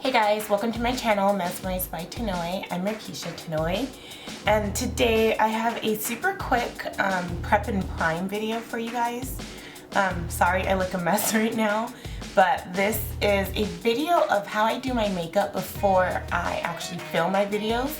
Hey guys, welcome to my channel, Mesmerized by Tanoy. I'm Markeisha Tanoy, and today I have a super quick prep and prime video for you guys. Sorry I look a mess right now, but this is a video of how I do my makeup before I actually film my videos.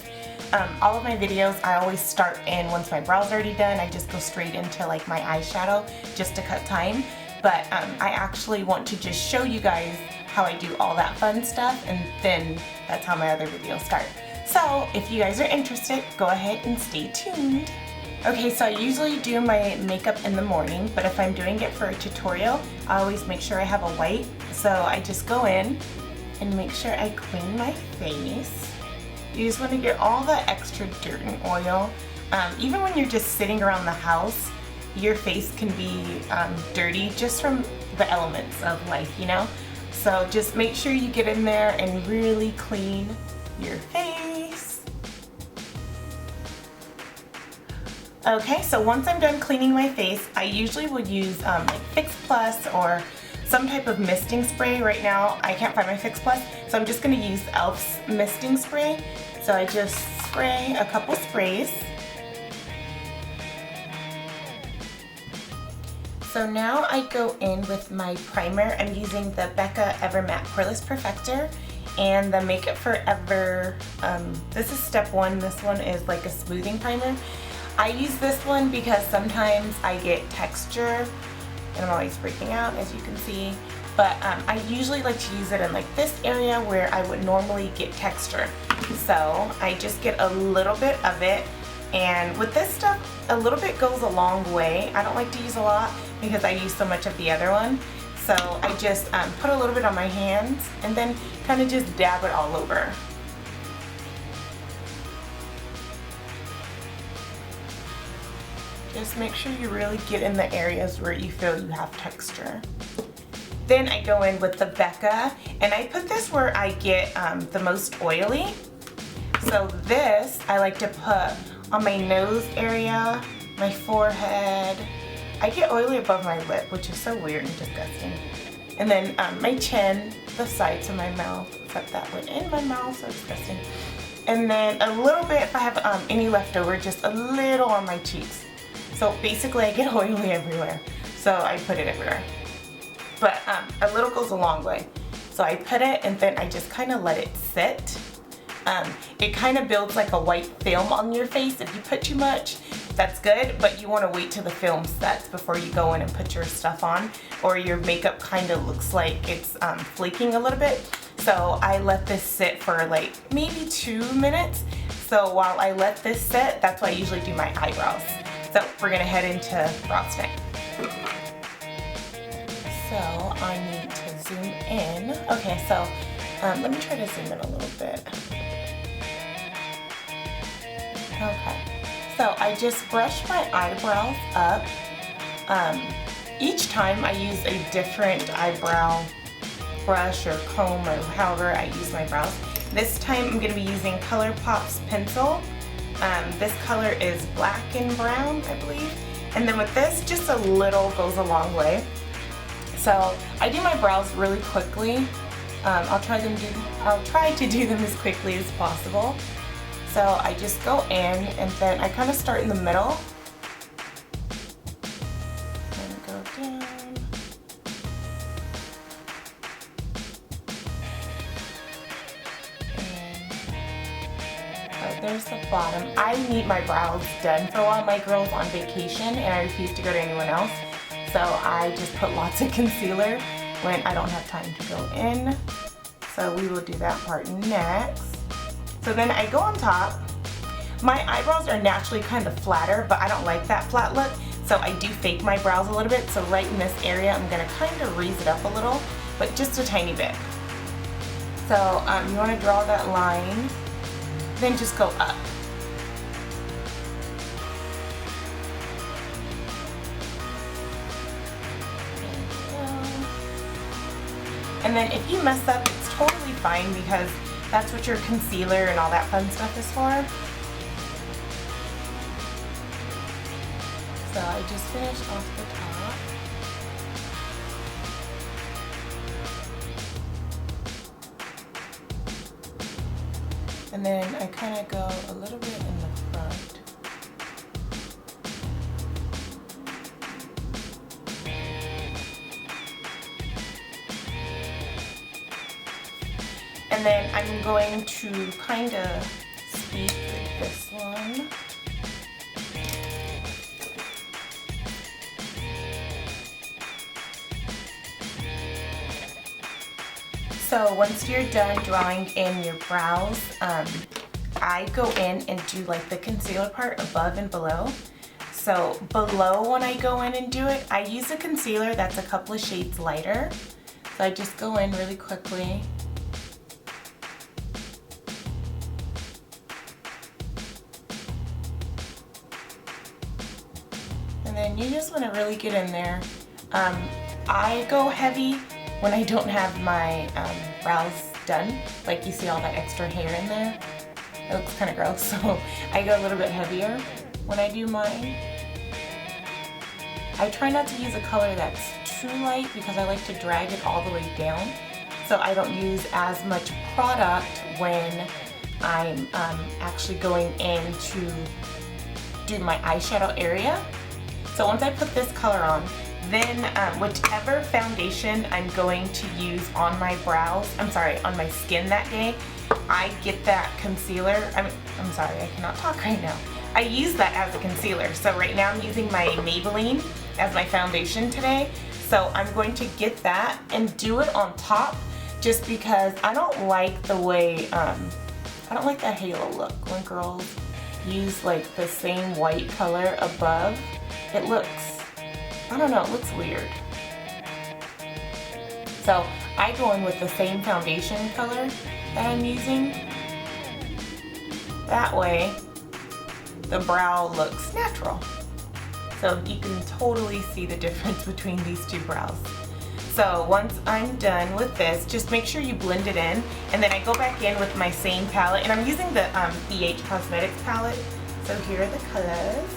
All of my videos I always start in once my brow's already done. I just go straight into like my eyeshadow just to cut time, but I actually want to just show you guys how I do all that fun stuff, and then that's how my other videos start. So if you guys are interested, go ahead and stay tuned. Okay, so I usually do my makeup in the morning, but if I'm doing it for a tutorial, I always make sure I have a white. So I just go in and make sure I clean my face. You just want to get all the extra dirt and oil. Even when you're just sitting around the house, your face can be dirty just from the elements of life, you know? So just make sure you get in there and really clean your face. Okay, so once I'm done cleaning my face, I usually would use like Fix Plus or some type of misting spray. Right now I can't find my Fix Plus, so I'm just going to use e.l.f.'s misting spray. So I just spray a couple sprays. So now I go in with my primer. I'm using the Becca Ever Matte Poreless Perfector and the Makeup Forever. This is step one. This one is like a smoothing primer. I use this one because sometimes I get texture and I'm always freaking out, as you can see. But I usually like to use it in like this area where I would normally get texture. So I just get a little bit of it. And with this stuff, a little bit goes a long way. I don't like to use a lot because I use so much of the other one. So I just put a little bit on my hands and then kind of just dab it all over. Just make sure you really get in the areas where you feel you have texture. Then I go in with the Becca, and I put this where I get the most oily. So this I like to put on my nose area, my forehead. I get oily above my lip, which is so weird and disgusting. And then my chin, the sides of my mouth, except that went in my mouth, so disgusting. And then a little bit, if I have any left over, just a little on my cheeks. So basically I get oily everywhere, so I put it everywhere. But a little goes a long way. So I put it and then I just kind of let it sit. It kind of builds like a white film on your face. If you put too much, that's good, but you want to wait till the film sets before you go in and put your stuff on, or your makeup kind of looks like it's flaking a little bit. So I let this sit for like maybe 2 minutes. So while I let this sit, that's why I usually do my eyebrows. So we're gonna head into brows next. So I need to zoom in. Okay, so let me try to zoom in a little bit. Okay, so I just brush my eyebrows up. Each time I use a different eyebrow brush or comb or however I use my brows. This time I'm going to be using Colourpop's pencil. This color is black and brown, I believe. And then with this, just a little goes a long way. So I do my brows really quickly. I'll try to do them as quickly as possible. So I just go in and then I kind of start in the middle and go down. And there's the bottom. I need my brows done for a while. My girl's on vacation and I refuse to go to anyone else. So I just put lots of concealer when I don't have time to go in. So we will do that part next. So then I go on top. My eyebrows are naturally kind of flatter, but I don't like that flat look. So I do fake my brows a little bit. So right in this area, I'm gonna kind of raise it up a little, but just a tiny bit. So you wanna draw that line, then just go up. And then if you mess up, it's totally fine because that's what your concealer and all that fun stuff is for. So I just finished off the top. And then I kind of go a little bit in the front. And then I'm going to kind of speak this one. So once you're done drawing in your brows, I go in and do like the concealer part above and below. So below, when I go in and do it, I use a concealer that's a couple of shades lighter. So I just go in really quickly. And then you just want to really get in there. I go heavy when I don't have my brows done. Like you see all that extra hair in there. It looks kind of gross, so I go a little bit heavier when I do mine. I try not to use a color that's too light because I like to drag it all the way down. So I don't use as much product when I'm actually going in to do my eyeshadow area. So once I put this color on, then whichever foundation I'm going to use on my brows, on my skin that day, I get that concealer. I'm sorry, I cannot talk right now. I use that as a concealer. So right now I'm using my Maybelline as my foundation today. So I'm going to get that and do it on top just because I don't like the way, I don't like that halo look when girls use like the same white color above. It looks, I don't know, it looks weird. So I go in with the same foundation color that I'm using. That way the brow looks natural. So you can totally see the difference between these two brows. So once I'm done with this, just make sure you blend it in, and then I go back in with my same palette, and I'm using the NYX Cosmetics palette. So here are the colors.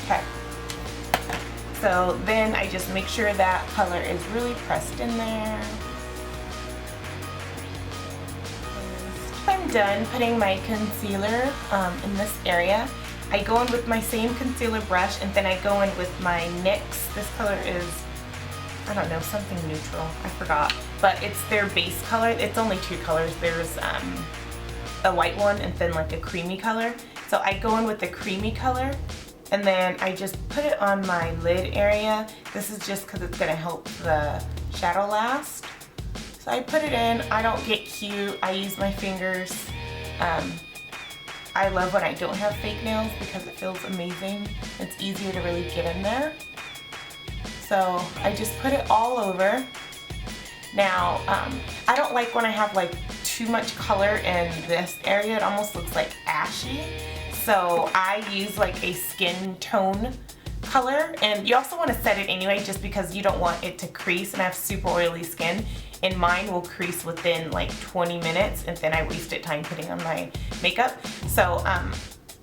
Okay. So then I just make sure that color is really pressed in there. I'm done putting my concealer in this area. I go in with my same concealer brush, and then I go in with my NYX. This color is, I don't know, something neutral. I forgot. But it's their base color. It's only two colors. There's a white one and then like a creamy color. So I go in with the creamy color, and then I just put it on my lid area. This is just because it's going to help the shadow last. So I put it in. I don't get cute. I use my fingers. I love when I don't have fake nails because it feels amazing. It's easier to really get in there. So I just put it all over. Now, I don't like when I have like too much color in this area. It almost looks like ashy. So I use like a skin tone color, and you also want to set it anyway just because you don't want it to crease, and I have super oily skin, and mine will crease within like 20 minutes, and then I wasted time putting on my makeup. So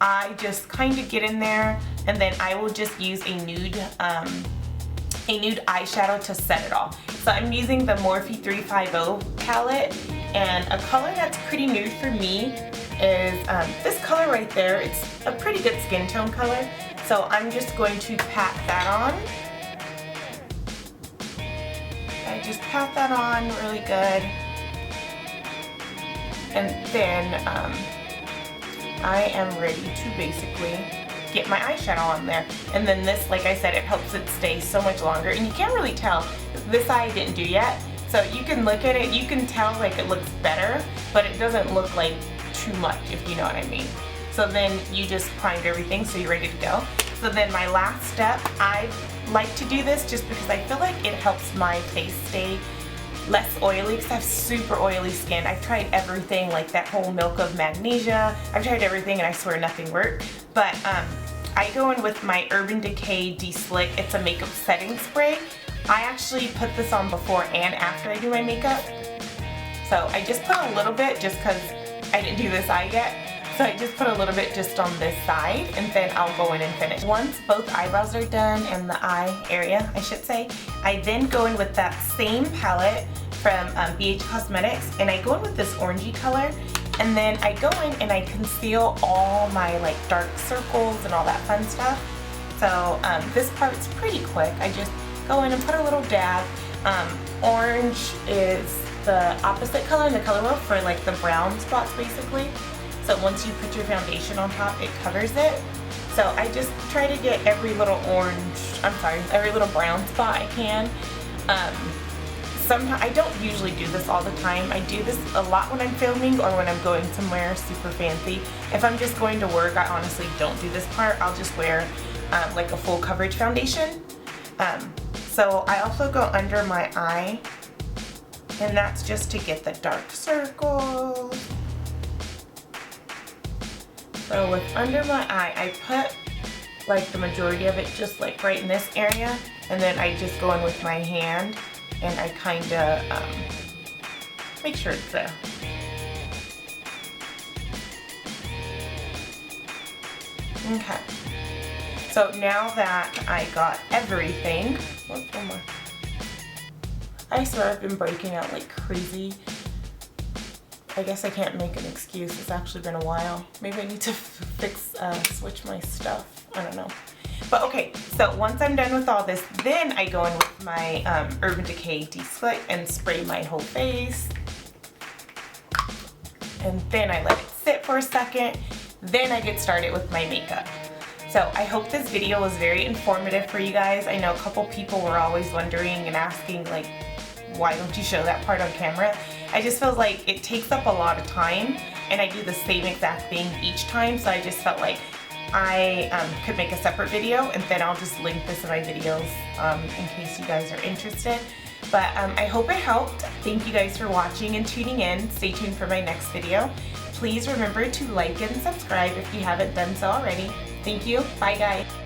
I just kind of get in there, and then I will just use a nude eyeshadow to set it off. So I'm using the Morphe 350 palette, and a color that's pretty nude for me is this color right there. It's a pretty good skin tone color. So I'm just going to pat that on. I just pat that on really good. And then I am ready to basically get my eyeshadow on there. And then this, like I said, it helps it stay so much longer. And you can't really tell. This eye I didn't do yet. So you can look at it, you can tell like it looks better, but it doesn't look like too much, if you know what I mean. So then you just primed everything, so you're ready to go. So then my last step, I like to do this just because I feel like it helps my face stay less oily, because I have super oily skin. I've tried everything, like that whole milk of magnesia. I've tried everything and I swear nothing worked. But I go in with my Urban Decay De-Slick. It's a makeup setting spray. I actually put this on before and after I do my makeup. So I just put a little bit just because I didn't do this eye yet. So I just put a little bit just on this side, and then I'll go in and finish. Once both eyebrows are done and the eye area, I should say, I then go in with that same palette from NYX Cosmetics, and I go in with this orangey color, And then I go in and I conceal all my like dark circles and all that fun stuff. So this part's pretty quick. I just go in and put a little dab. Orange is the opposite color in the color wheel for like the brown spots basically. So once you put your foundation on top, it covers it. So I just try to get every little every little brown spot I can. Sometimes I don't usually do this all the time. I do this a lot when I'm filming or when I'm going somewhere super fancy. If I'm just going to work, I honestly don't do this part. I'll just wear like a full coverage foundation. So I also go under my eye, and that's just to get the dark circles. So with under my eye, I put like the majority of it just like right in this area, and then I just go in with my hand and I kind of make sure it's there. Okay. So now that I got everything, one more. I swear I've been breaking out like crazy. I guess I can't make an excuse. It's actually been a while. Maybe I need to switch my stuff. I don't know. But okay, so once I'm done with all this, then I go in with my Urban Decay De-Slick and spray my whole face. And then I let it sit for a second. Then I get started with my makeup. So I hope this video was very informative for you guys. I know a couple people were always wondering and asking like, why don't you show that part on camera? I just feel like it takes up a lot of time and I do the same exact thing each time, so I just felt like I could make a separate video and then I'll just link this in my videos in case you guys are interested. But I hope it helped. Thank you guys for watching and tuning in. Stay tuned for my next video. Please remember to like and subscribe if you haven't done so already. Thank you. Bye guys.